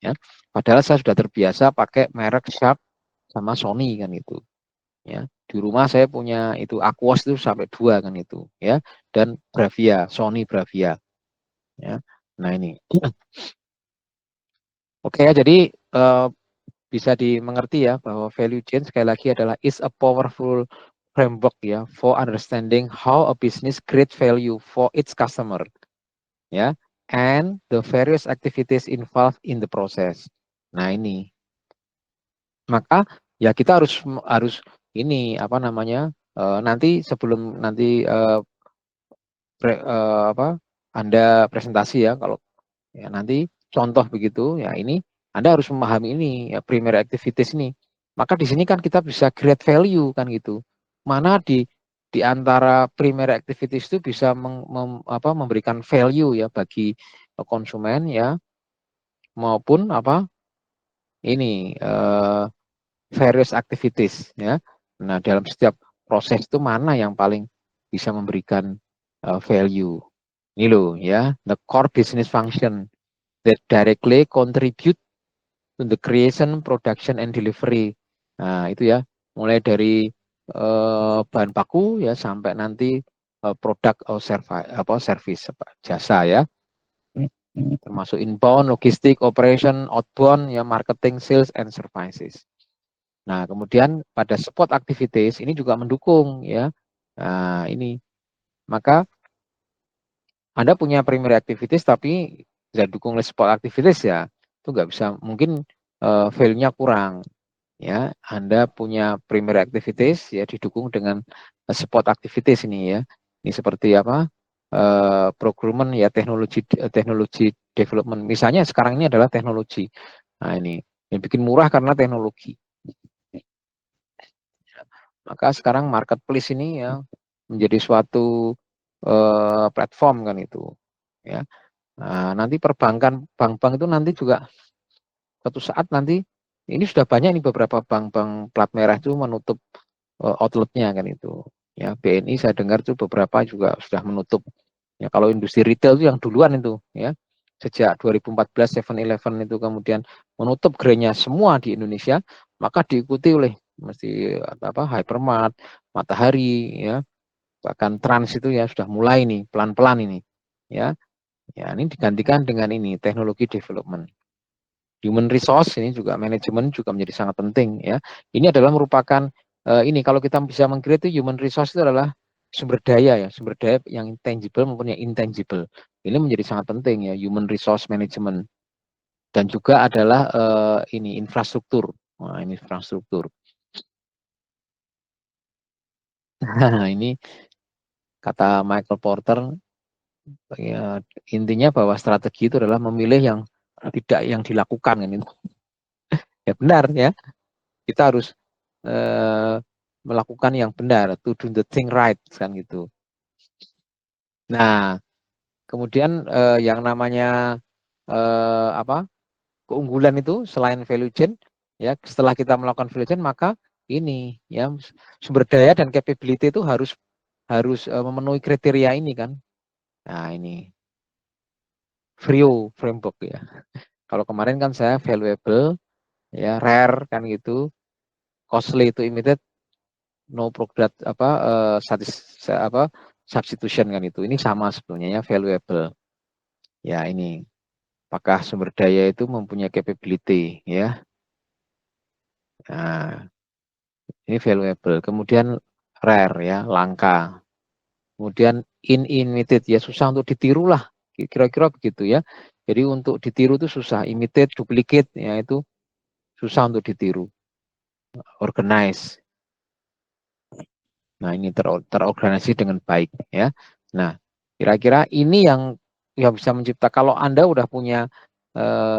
ya. Padahal saya sudah terbiasa pakai merek Sharp sama Sony kan itu, ya. Di rumah saya punya itu Aquos itu sampai 2 kan itu, ya, dan Bravia, Sony Bravia, ya. Nah ini, oke ya, jadi bisa dimengerti ya bahwa value chain sekali lagi adalah is a powerful framework ya for understanding how a business create value for its customer, ya, and the various activities involved in the process. Nah ini, maka ya kita harus ini apa namanya, nanti sebelum nanti Anda presentasi ya, kalau ya nanti contoh begitu ya, ini Anda harus memahami ini ya, primary activities ini. Maka di sini kan kita bisa create value kan gitu. Mana di antara primary activities itu bisa memberikan value ya bagi konsumen ya, maupun apa ini various activities ya. Nah, dalam setiap proses itu mana yang paling bisa memberikan value. Ini loh ya, the core business function that directly contribute to the creation, production, and delivery. Nah, itu ya, mulai dari bahan baku ya sampai nanti produk atau service jasa ya. Termasuk inbound, logistik, operation, outbound, ya marketing, sales, and services. Nah, kemudian pada support activities ini juga mendukung ya. Nah, ini maka Anda punya primary activities tapi tidak dukung oleh support activities ya, itu nggak bisa, mungkin value-nya kurang ya. Anda punya primary activities ya didukung dengan support activities ini ya. Ini seperti apa? Procurement ya, teknologi development. Misalnya sekarang ini adalah teknologi. Nah, ini yang bikin murah karena teknologi. Maka sekarang marketplace ini ya menjadi suatu platform kan itu ya. Nah, nanti perbankan, bank-bank itu nanti juga suatu saat nanti, ini sudah banyak nih beberapa bank-bank plat merah itu menutup outletnya kan itu ya. BNI saya dengar itu beberapa juga sudah menutup ya. Kalau industri retail itu yang duluan itu ya, sejak 2014 7-Eleven itu kemudian menutup gerainya semua di Indonesia, maka diikuti oleh mesti apa Hypermart, Matahari ya, bahkan Trans itu ya sudah mulai nih pelan-pelan ini ya. Ya, ini digantikan dengan ini teknologi development. Human resource ini juga manajemen juga menjadi sangat penting ya. Ini adalah merupakan ini kalau kita bisa mengkritik human resource itu adalah sumber daya ya, sumber daya yang tangible maupun yang intangible. Ini menjadi sangat penting ya, human resource management. Dan juga adalah ini infrastruktur. Nah, ini infrastruktur. Nah, ini kata Michael Porter ya, intinya bahwa strategi itu adalah memilih yang tidak yang dilakukan kan itu. Ya benar ya, kita harus melakukan yang benar, to do the thing right kan gitu. Nah, kemudian yang namanya apa keunggulan itu selain value chain ya, setelah kita melakukan value chain maka ini ya sumber daya dan capability itu harus memenuhi kriteria ini kan. Nah, ini Frio framework ya. Kalau kemarin kan saya valuable ya, rare kan gitu, costly itu immediate, no product substitution kan itu. Ini sama sebetulnya ya, valuable. Ya ini apakah sumber daya itu mempunyai capability ya. Nah, ini valuable. Kemudian rare ya, langka. Kemudian imitate ya, susah untuk ditiru lah. Kira-kira begitu ya. Jadi untuk ditiru itu susah, imitate, duplicate ya itu susah untuk ditiru. Organize. Nah, ini terorganisasi dengan baik ya. Nah, kira-kira ini yang bisa mencipta, kalau Anda udah punya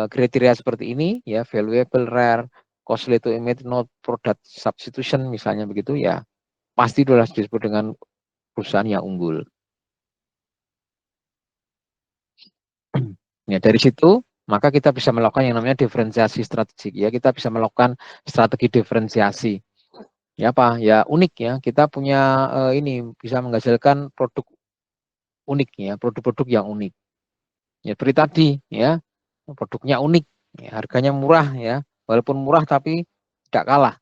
kriteria seperti ini ya, valuable, rare, costly to emit, no product substitution misalnya begitu ya, pasti sudah disebut dengan perusahaan yang unggul. Ya, dari situ maka kita bisa melakukan yang namanya diferensiasi strategik ya, kita bisa melakukan strategi diferensiasi. Ya apa? Ya unik ya. Kita punya ini bisa menghasilkan produk unik ya, produk-produk yang unik. Ya seperti tadi ya, produknya unik Ya, harganya murah ya, walaupun murah tapi tidak kalah.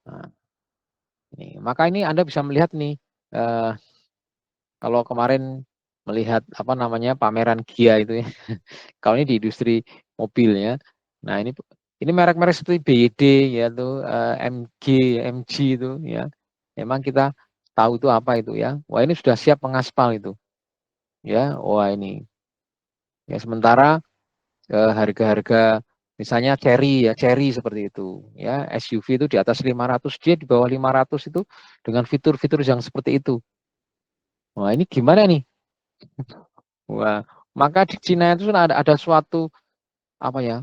Nah, maka ini Anda bisa melihat nih, eh, kalau kemarin melihat apa namanya pameran Gia itu ya, kalau ini di industri mobilnya. Nah ini merek-merek seperti BYD ya tuh, MG, MG itu ya, memang kita tahu itu apa itu ya. Wah ini sudah siap mengaspal itu ya. Wah ini ya sementara harga-harga misalnya Cherry ya, Cherry seperti itu ya, SUV itu di atas 500, dia di bawah 500 itu dengan fitur-fitur yang seperti itu. Wah ini gimana nih? Wah, maka di Cina itu ada suatu apa ya,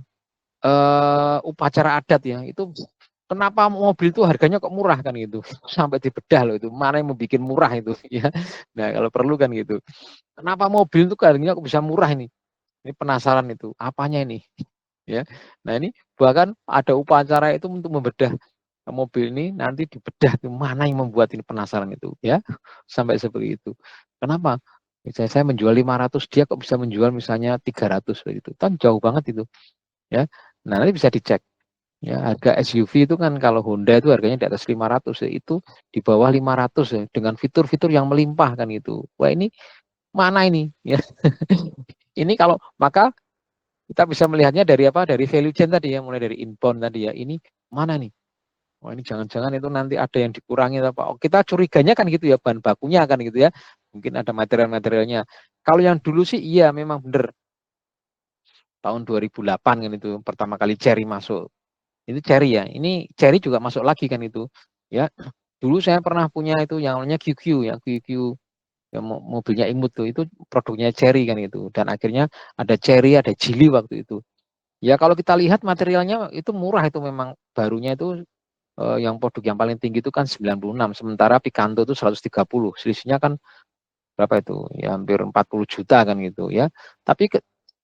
upacara adat ya. Itu kenapa mobil itu harganya kok murah kan gitu. Sampai dibedah loh itu. Mana yang membuat murah itu ya. Nah, kalau perlu kan gitu. Kenapa mobil itu harganya kok bisa murah ini? Ini penasaran itu. Apanya ini? Ya. Nah, ini bahkan ada upacara itu untuk membedah mobil ini, nanti dibedah itu mana yang membuat ini penasaran itu ya. Sampai seperti itu. Kenapa? Misalnya saya menjual 500, dia kok bisa menjual misalnya 300 begitu. Kan jauh banget itu ya. Nah, nanti bisa dicek ya, harga SUV itu kan kalau Honda itu harganya di atas 500 ya, itu di bawah 500 ya, dengan fitur-fitur yang melimpah kan itu. Wah, ini mana ini ya. Ini kalau maka kita bisa melihatnya dari apa? Dari value chain tadi ya, mulai dari inbound tadi ya. Ini mana nih? Wah, ini jangan-jangan itu nanti ada yang dikurangi apa. Oh, kita curiganya kan gitu ya, bahan bakunya kan gitu ya. Mungkin ada material-materialnya. Kalau yang dulu sih iya memang benar, tahun 2008 kan itu pertama kali Cherry masuk. Itu Cherry ya. Ini Cherry juga masuk lagi kan itu. Ya. Dulu saya pernah punya itu yang namanya QQ ya, QQ yang mobilnya Imut tuh, itu produknya Cherry kan itu. Dan akhirnya ada Cherry, ada Geely waktu itu. Ya kalau kita lihat materialnya itu murah, itu memang barunya itu, yang produk yang paling tinggi itu kan 96, sementara Picanto itu 130. Selisihnya kan berapa itu? Ya hampir 40 juta kan gitu ya. Tapi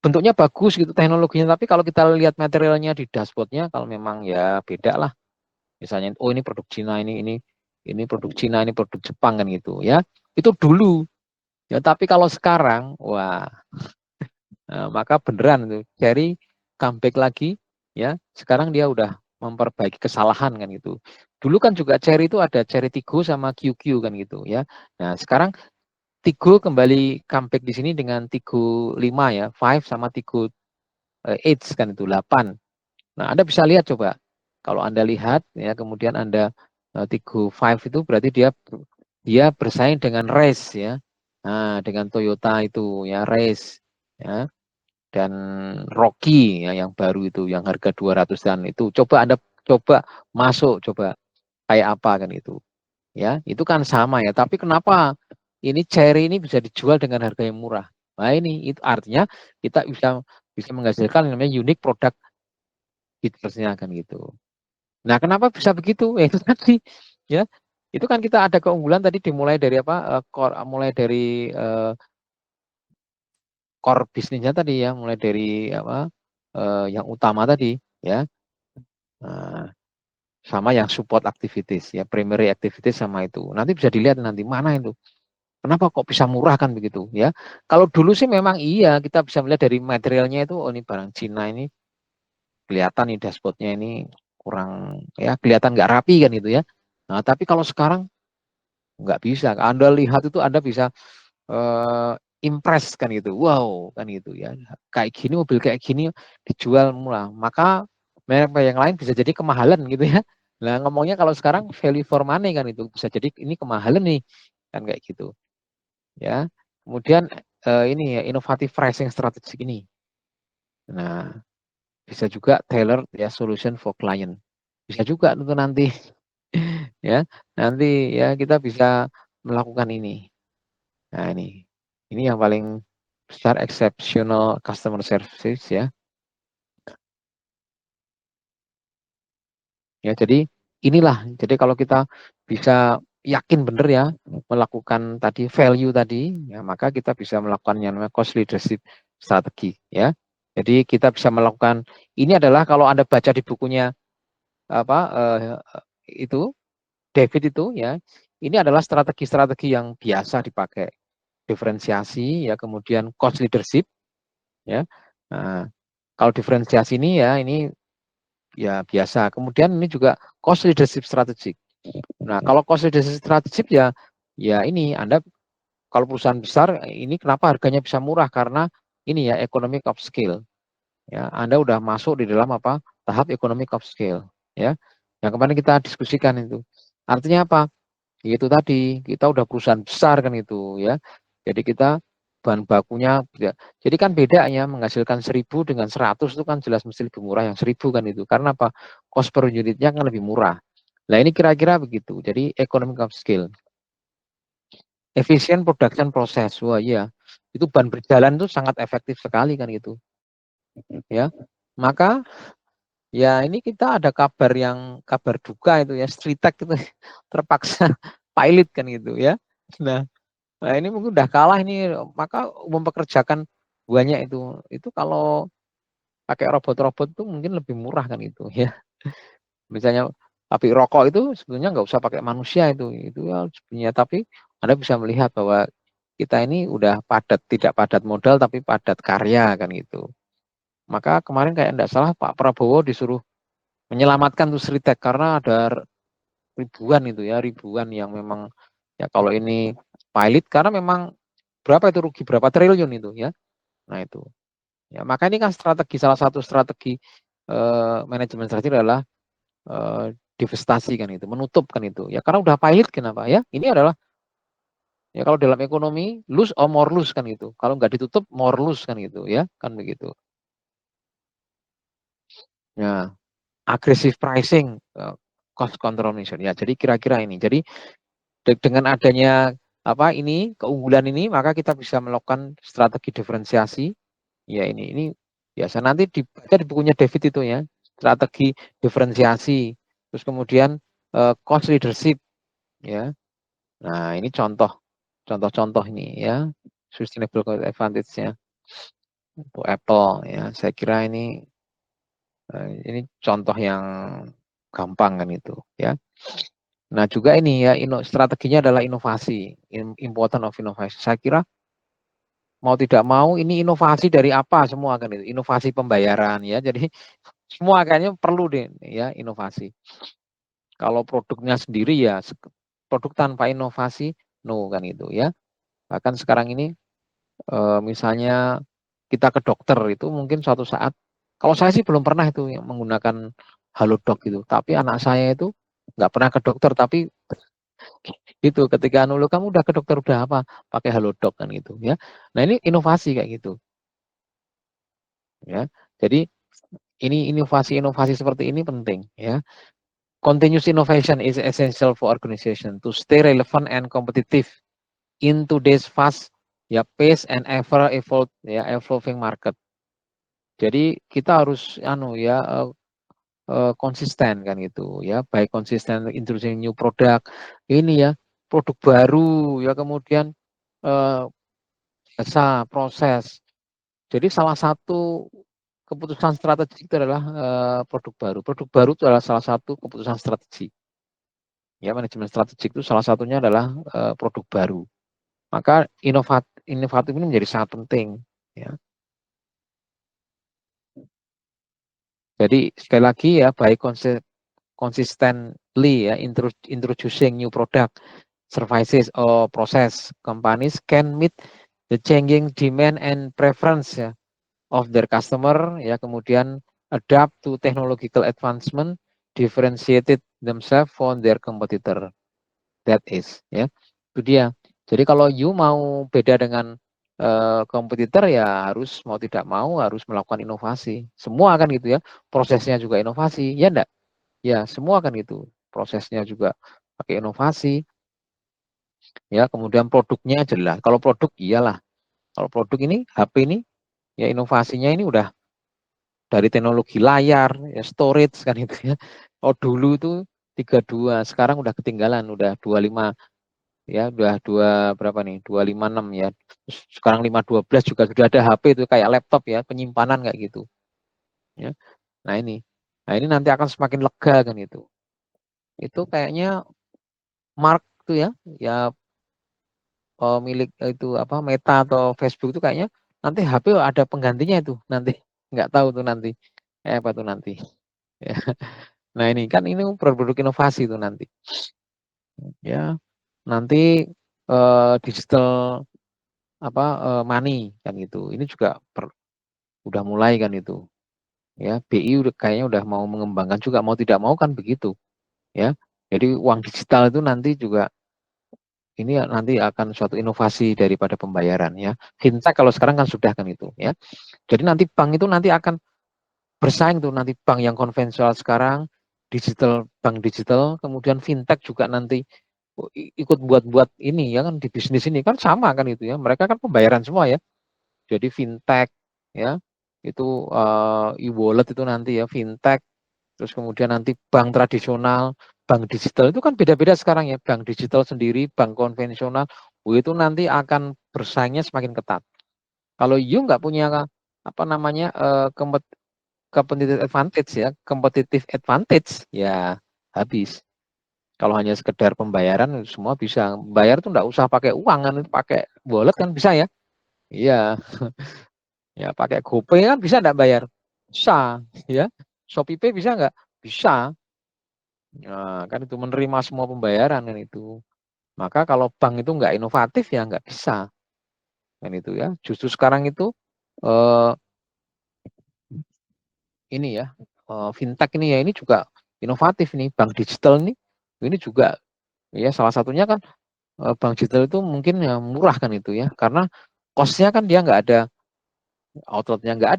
bentuknya bagus gitu teknologinya, tapi kalau kita lihat materialnya di dashboardnya, kalau memang ya beda lah. Misalnya oh ini produk Cina, ini produk Cina, ini produk Jepang kan gitu ya. Itu dulu. Ya tapi kalau sekarang wah, maka beneran itu Cherry comeback lagi ya. Sekarang dia udah memperbaiki kesalahan kan gitu. Dulu kan juga Cherry itu ada Cherry Tiggo sama QQ kan gitu ya. Nah, sekarang Tiggo kembali comeback di sini dengan Tiggo 5 ya, 5 sama Tiggo 8 kan itu 8. Nah, Anda bisa lihat coba. Kalau Anda lihat ya, kemudian Anda Tiggo 5 itu berarti dia dia bersaing dengan Race ya. Nah, dengan Toyota itu ya, Race ya, dan Rocky ya yang baru itu yang harga 200-an itu. Coba Anda coba masuk coba kayak apa kan itu. Ya, itu kan sama ya, tapi kenapa ini Cherry ini bisa dijual dengan harga yang murah? Nah, ini itu artinya kita bisa bisa menghasilkan yang namanya unique product featuresnya kan gitu. Nah, kenapa bisa begitu? Ya itu tadi ya. Itu kan kita ada keunggulan tadi dimulai dari apa? Mulai dari core bisnisnya tadi ya, mulai dari apa? Yang utama tadi ya. Nah, sama yang support activities ya, primary activities sama itu. Nanti bisa dilihat nanti mana itu. Kenapa kok bisa murah kan begitu ya? Kalau dulu sih memang iya kita bisa melihat dari materialnya itu, oh ini barang Cina ini kelihatan nih dashboardnya ini kurang ya, kelihatan nggak rapi kan gitu ya. Nah tapi kalau sekarang nggak bisa. Anda lihat itu Anda bisa impress kan gitu. Wow kan gitu ya. Kayak gini mobil kayak gini dijual murah. Maka merek yang lain bisa jadi kemahalan gitu ya. Nah ngomongnya kalau sekarang value for money kan itu bisa jadi ini kemahalan nih kan kayak gitu ya. Kemudian ini ya inovatif pricing strategy ini. Nah bisa juga tailor ya solution for client. Bisa juga tentu nanti ya. Nanti ya kita bisa melakukan ini. Nah, ini yang paling besar exceptional customer service ya. Ya, jadi inilah. Jadi kalau kita bisa yakin benar ya melakukan tadi value tadi, ya maka kita bisa melakukan yang namanya cost leadership strategi ya. Jadi kita bisa melakukan ini adalah kalau Anda baca di bukunya apa itu David itu ya, ini adalah strategi-strategi yang biasa dipakai. Diferensiasi ya, kemudian cost leadership ya. Nah, Kalau diferensiasi ini ya biasa. Kemudian ini juga cost leadership strategic. Nah, kalau cost leadership strategic ya ini Anda kalau perusahaan besar ini kenapa harganya bisa murah karena ini ya economic of scale. Ya, Anda udah masuk di dalam apa? Tahap economic of scale, ya. Yang kemarin kita diskusikan itu. Artinya apa? Itu tadi, kita udah perusahaan besar kan itu ya. Jadi kita bahan bakunya ya. Jadi kan beda ya menghasilkan 1000 dengan 100 itu kan jelas mesti lebih murah yang 1000 kan itu. Karena apa? Cost per unitnya kan lebih murah. Nah, ini kira-kira begitu. Jadi economic of scale. Efisien production process. Wah, iya. Itu ban berjalan itu sangat efektif sekali kan gitu. Ya. Maka ya ini kita ada kabar duka itu ya, Stritek itu terpaksa pilot kan gitu ya. Nah, nah ini mungkin udah kalah ini, maka mempekerjakan banyak itu. Itu kalau pakai robot-robot itu mungkin lebih murah kan itu ya. Misalnya pabrik rokok itu sebenarnya nggak usah pakai manusia itu ya sebenarnya. Tapi Anda bisa melihat bahwa kita ini udah padat, tidak padat modal tapi padat karya kan gitu. Maka kemarin kayak enggak salah Pak Prabowo disuruh menyelamatkan tuh Sritek karena ada ribuan itu ya, ribuan yang memang ya kalau ini pilot karena memang berapa itu rugi berapa triliun itu ya. Nah itu. Ya, maka ini kan strategi salah satu strategi manajemen strategi adalah divestasi kan itu, menutup kan itu. Ya karena udah pilot kenapa ya? Ini adalah ya kalau dalam ekonomi lose or more lose kan itu. Kalau nggak ditutup more lose kan gitu ya, kan begitu. Ya, aggressive pricing, cost control measure. Ya, jadi kira-kira ini. Jadi dengan adanya apa ini keunggulan ini maka kita bisa melakukan strategi diferensiasi ya ini biasa nanti dibaca di bukunya David itu ya strategi diferensiasi terus kemudian cost leadership ya nah ini contoh-contoh ini ya sustainable advantage-nya untuk Apple ya saya kira ini contoh yang gampang kan itu ya. Nah juga ini ya strateginya adalah inovasi, important of inovasi. Saya kira mau tidak mau ini inovasi dari apa semua kan itu, inovasi pembayaran ya. Jadi semua kayaknya perlu deh ya inovasi. Kalau produknya sendiri ya produk tanpa inovasi no kan itu ya. Bahkan sekarang ini misalnya kita ke dokter itu mungkin suatu saat kalau saya sih belum pernah itu yang menggunakan Halodoc gitu, tapi anak saya itu nggak pernah ke dokter tapi itu ketika anu kamu udah ke dokter udah apa pakai Halodoc kan gitu ya. Nah ini inovasi kayak gitu ya. Jadi ini inovasi-inovasi seperti ini penting ya. Continuous innovation is essential for organization to stay relevant and competitive in today's fast ya pace and ever evolve ya evolving market. Jadi kita harus anu ya konsisten kan gitu ya, baik konsisten introducing new product ini ya, produk baru ya kemudian eh, jasa proses. Jadi salah satu keputusan strategi itu adalah produk baru. Produk baru itu adalah salah satu keputusan strategi. Ya, manajemen strategik itu salah satunya adalah produk baru. Maka inovatif ini menjadi sangat penting. Ya. Jadi sekali lagi ya, baik consistently ya, introducing new product, services or process, companies can meet the changing demand and preference ya, of their customer ya kemudian adapt to technological advancement differentiated themselves from their competitor that is ya itu dia jadi kalau you mau beda dengan kompetitor ya harus mau tidak mau harus melakukan inovasi semua kan gitu ya prosesnya juga inovasi ya enggak ya semua kan gitu prosesnya juga pakai inovasi ya kemudian produknya jelas kalau produk iyalah kalau produk ini HP ini ya inovasinya ini udah dari teknologi layar, ya storage kan itu ya. Oh dulu itu 32, sekarang udah ketinggalan, udah 25 ya, udah berapa nih? 256 ya. Terus sekarang 512 juga sudah ada HP itu kayak laptop ya, penyimpanan kayak gitu. Ya. Nah ini, nah ini nanti akan semakin lega kan itu. Itu kayaknya Mark itu ya, ya milik itu apa Meta atau Facebook itu kayaknya nanti HP ada penggantinya itu nanti. nggak tahu tuh nanti apa tuh nanti ya. Nah ini kan ini produk inovasi tuh nanti ya, nanti digital apa money kan gitu, ini juga udah mulai kan itu ya. BI udah kayaknya udah mau mengembangkan juga, mau tidak mau kan begitu ya. Jadi uang digital itu nanti juga ini nanti akan suatu inovasi daripada pembayaran ya. Fintech kalau sekarang kan sudah kan itu ya. Jadi nanti bank itu nanti akan bersaing tuh, nanti bank yang konvensional sekarang, digital, bank digital, kemudian fintech juga nanti ikut buat-buat ini ya kan, di bisnis ini kan sama kan itu ya. Mereka kan pembayaran semua ya. Jadi fintech ya itu e-wallet itu nanti ya fintech, terus kemudian nanti bank tradisional, bank digital itu kan beda-beda sekarang ya. Bank digital sendiri, bank konvensional, itu nanti akan bersaingnya semakin ketat. Kalau you nggak punya apa namanya competitive advantage ya, competitive advantage ya habis. Kalau hanya sekedar pembayaran semua bisa bayar tuh nggak usah pakai uang kan, pakai wallet kan bisa ya. Iya, ya pakai GoPay kan bisa nggak bayar? Bisa, ya. ShopeePay bisa nggak? Bisa. Nah, kan itu menerima semua pembayaran kan itu. Maka kalau bank itu nggak inovatif ya nggak bisa kan itu ya. Justru sekarang itu eh, ini ya fintech ini ya ini juga inovatif nih, bank digital ini juga ya salah satunya kan bank digital itu mungkin ya murah kan itu ya, karena cost-nya kan dia outletnya nggak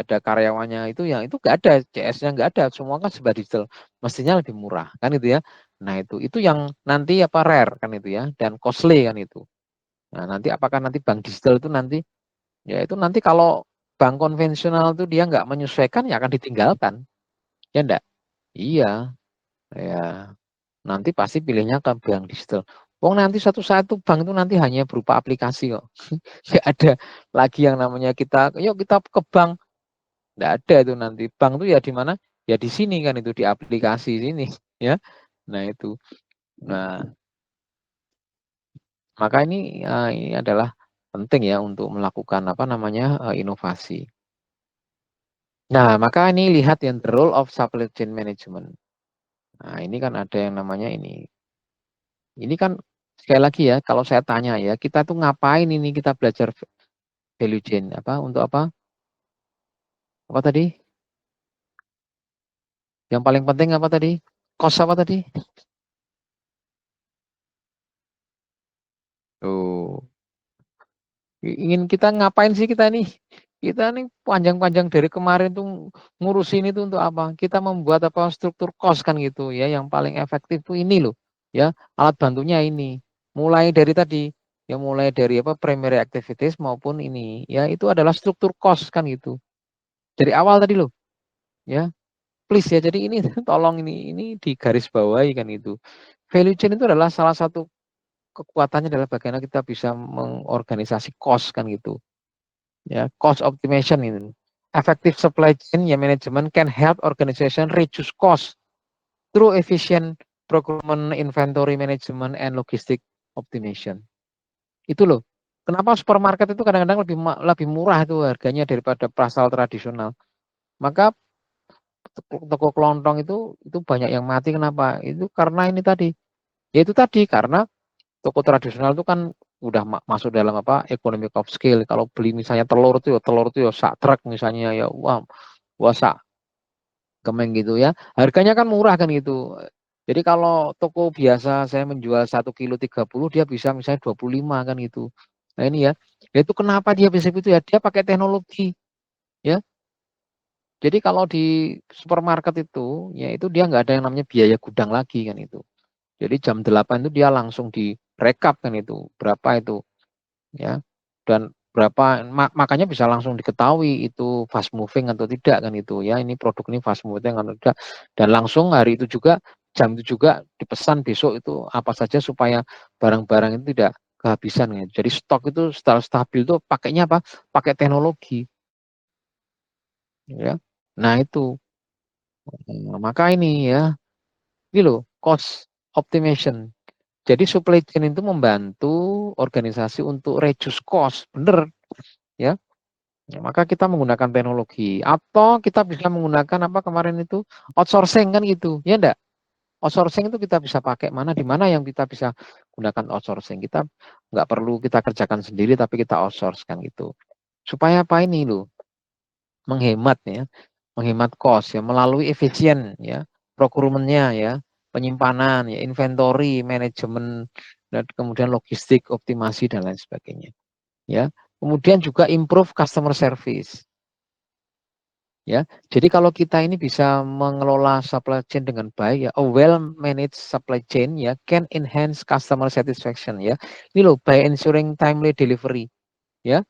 ada karyawannya itu yang itu nggak ada, CS-nya nggak ada, semua kan serba digital, mestinya lebih murah kan itu ya. Nah itu yang nanti apa rare kan itu ya, dan costly kan itu. Nah nanti apakah nanti bank digital itu nanti ya itu nanti kalau bank konvensional itu dia nggak menyesuaikan ya akan ditinggalkan ya enggak. Iya ya, nanti pasti pilihnya ke bank digital. Wong nanti suatu saat tuh bank itu nanti hanya berupa aplikasi kok. Nggak ada lagi yang namanya kita, yuk kita ke bank. Nggak ada itu nanti. Bank tuh ya di mana? Ya di sini kan itu di aplikasi sini ya. Nah itu. Nah, maka ini adalah penting ya untuk melakukan apa namanya inovasi. Nah, maka ini lihat yang the role of supply chain management. Nah, ini kan ada yang namanya ini. Ini kan sekali lagi ya, kalau saya tanya ya, kita tuh ngapain ini kita belajar value chain apa untuk apa? Apa tadi? Yang paling penting apa tadi? Cost apa tadi? Oh, ingin kita ngapain sih kita nih? Kita nih panjang-panjang dari kemarin tuh ngurusin itu untuk apa? Kita membuat apa struktur cost kan gitu ya. Yang paling efektif tuh ini loh, ya alat bantunya ini. Mulai dari tadi, ya mulai dari apa primary activities maupun ini, ya itu adalah struktur cost kan gitu. Dari awal tadi loh, ya please ya. Jadi ini tolong ini di garis bawahi kan itu. Value chain itu adalah salah satu kekuatannya adalah bagaimana kita bisa mengorganisasi cost kan gitu. Ya, cost optimization ini. Effective supply chain ya management can help organization reduce cost through efficient procurement, inventory management, and logistic optimization. Itu loh. Kenapa supermarket itu kadang-kadang lebih murah itu harganya daripada pasar tradisional. Maka toko kelontong itu banyak yang mati kenapa? Itu karena ini tadi. Ya itu tadi karena toko tradisional itu kan udah masuk dalam apa economic of scale. Kalau beli misalnya telur itu ya sak truk misalnya ya wah wah sak kemeng gitu ya. Harganya kan murah kan gitu. Jadi kalau toko biasa saya menjual 1 kilo 30, dia bisa misalnya 25 kan gitu. Nah ini ya, itu kenapa dia bisa gitu ya? Dia pakai teknologi ya. Jadi kalau di supermarket itu, ya itu dia nggak ada yang namanya biaya gudang lagi kan itu. Jadi jam 8 itu dia langsung direkap kan itu, berapa itu ya. Dan berapa makanya bisa langsung diketahui itu fast moving atau tidak kan itu ya. Ini produk ini fast moving atau tidak. Dan langsung hari itu juga jam itu juga dipesan besok itu apa saja supaya barang-barang itu tidak kehabisan ya. Jadi stok itu setelah stabil itu pakainya apa? Pakai teknologi ya. Nah itu. Maka ini ya, ini loh cost optimization. Jadi supply chain itu membantu organisasi untuk reduce cost, bener ya. Ya, maka kita menggunakan teknologi atau kita bisa menggunakan apa kemarin itu outsourcing kan gitu, ya enggak? Outsourcing itu kita bisa pakai mana di mana yang kita bisa gunakan outsourcing. Kita nggak perlu kita kerjakan sendiri tapi kita outsource kan gitu. Supaya apa ini loh? Menghemat ya, menghemat cost ya melalui efisien ya, procurementnya ya, penyimpanan ya, inventory, manajemen dan kemudian logistik, optimasi dan lain sebagainya. Ya. Kemudian juga improve customer service. Ya, jadi kalau kita ini bisa mengelola supply chain dengan baik ya, a well managed supply chain ya can enhance customer satisfaction ya. Ini loh by ensuring timely delivery ya,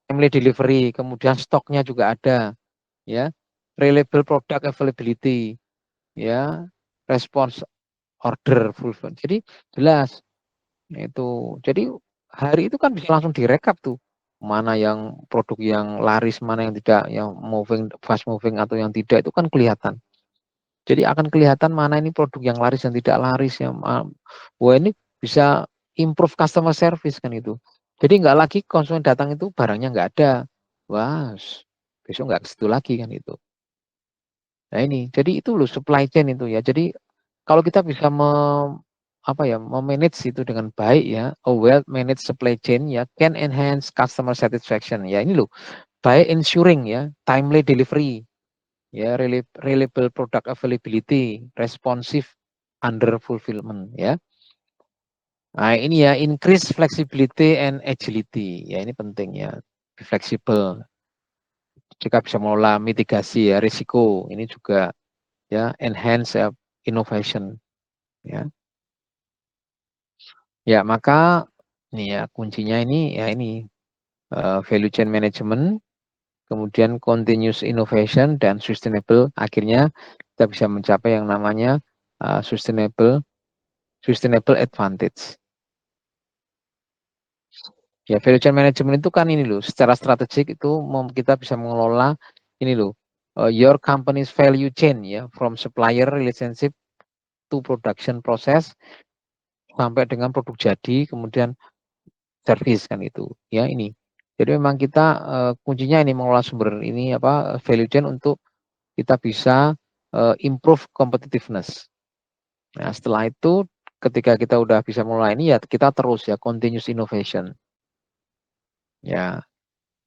timely delivery, kemudian stoknya juga ada ya, reliable product availability ya, response order fulfillment. Jadi jelas itu. Jadi hari itu kan bisa langsung direkap tuh mana yang produk yang laris, mana yang tidak, yang moving, fast moving atau yang tidak itu kan kelihatan. Jadi akan kelihatan mana ini produk yang laris yang tidak laris yang wah ini bisa improve customer service kan itu. Jadi nggak lagi konsumen datang itu barangnya nggak ada, wah besok nggak ke situ lagi kan itu. Nah ini, jadi itu loh supply chain itu ya. Jadi kalau kita bisa apa ya, memanage itu dengan baik ya, a well managed supply chain ya can enhance customer satisfaction ya. Ini loh, by ensuring ya timely delivery ya, reliable product availability, responsive under fulfillment ya. Nah, ini ya increase flexibility and agility. Ya, ini penting ya. Be fleksibel. Jika bisa mengelola mitigasi ya risiko. Ini juga ya enhance ya, innovation ya. Ya, maka ini ya kuncinya ini ya ini value chain management, kemudian continuous innovation dan sustainable. Akhirnya kita bisa mencapai yang namanya sustainable advantage. Ya, value chain management itu kan ini loh, secara strategik itu kita bisa mengelola ini loh, your company's value chain ya, from supplier relationship to production process sampai dengan produk jadi, kemudian service kan itu. Ya ini. Jadi memang kita kuncinya ini mengelola sumber ini apa value chain untuk kita bisa improve competitiveness. Nah, setelah itu ketika kita udah bisa mulai ini ya kita terus ya continuous innovation. Ya,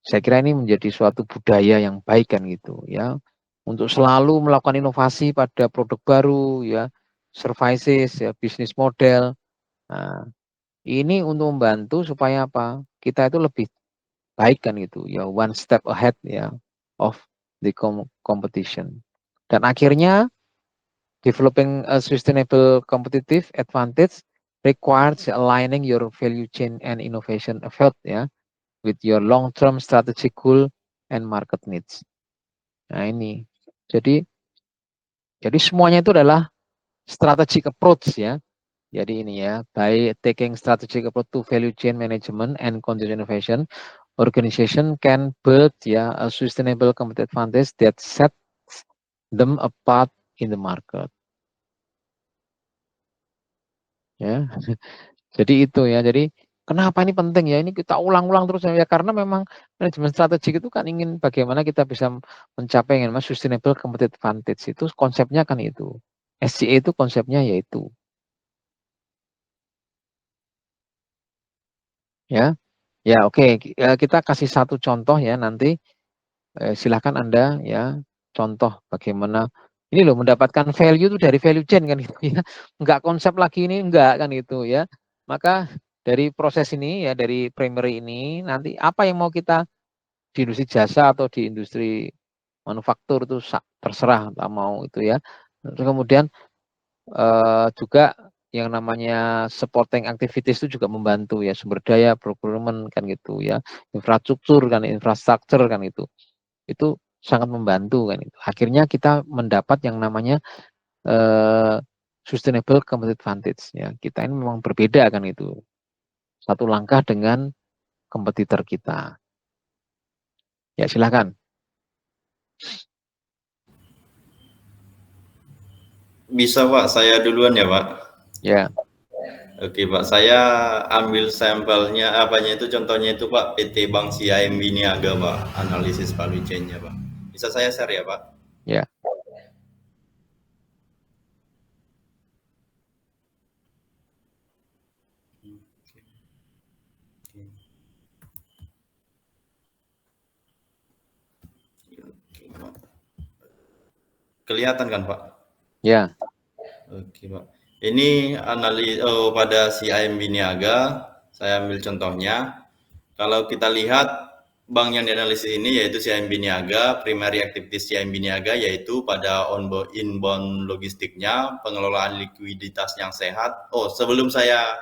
saya kira ini menjadi suatu budaya yang baik kan gitu ya. Untuk selalu melakukan inovasi pada produk baru ya, services ya, bisnis model. Nah, ini untuk membantu supaya apa? Kita itu lebih baik kan gitu ya, one step ahead ya of the competition. Dan akhirnya developing a sustainable competitive advantage requires aligning your value chain and innovation effort ya with your long-term strategic goal and market needs. Nah ini, jadi semuanya itu adalah strategic approach ya. Jadi ini ya, by taking strategic approach to value chain management and continuous innovation, organization can build ya a sustainable competitive advantage that sets them apart in the market. Ya, jadi itu ya. Jadi kenapa ini penting ya? Ini kita ulang-ulang terus ya karena memang manajemen strategik itu kan ingin bagaimana kita bisa mencapai yang namanya sustainable competitive advantage. Itu konsepnya kan itu. SCA itu konsepnya yaitu ya. Ya, oke. Kita kasih satu contoh ya nanti silahkan Anda ya contoh bagaimana ini loh mendapatkan value itu dari value chain kan gitu ya. Enggak konsep lagi ini enggak kan itu ya. Maka dari proses ini ya dari primary ini nanti apa yang mau kita di industri jasa atau di industri manufaktur itu terserah entah mau itu ya. Terus kemudian juga yang namanya supporting activities itu juga membantu ya sumber daya procurement kan gitu ya infrastruktur kan itu sangat membantu kan itu. Akhirnya kita mendapat yang namanya sustainable competitive advantage ya. Kita ini memang berbeda kan itu. Satu langkah dengan kompetitor kita. Ya silakan. Bisa Pak, saya duluan ya Pak. Ya. Oke Pak, saya ambil sampelnya, apanya itu contohnya itu Pak, PT Bank CIMB Niaga Pak, analisis value chain-nya Pak. Bisa saya share ya Pak? Ya, Kelihatan kan Pak? ya, Oke Pak. Ini pada CIMB Niaga, saya ambil contohnya. Kalau kita lihat bank yang dianalisis ini yaitu CIMB Niaga, primary activities CIMB Niaga yaitu pada inbound logistiknya, pengelolaan likuiditas yang sehat. Oh, sebelum saya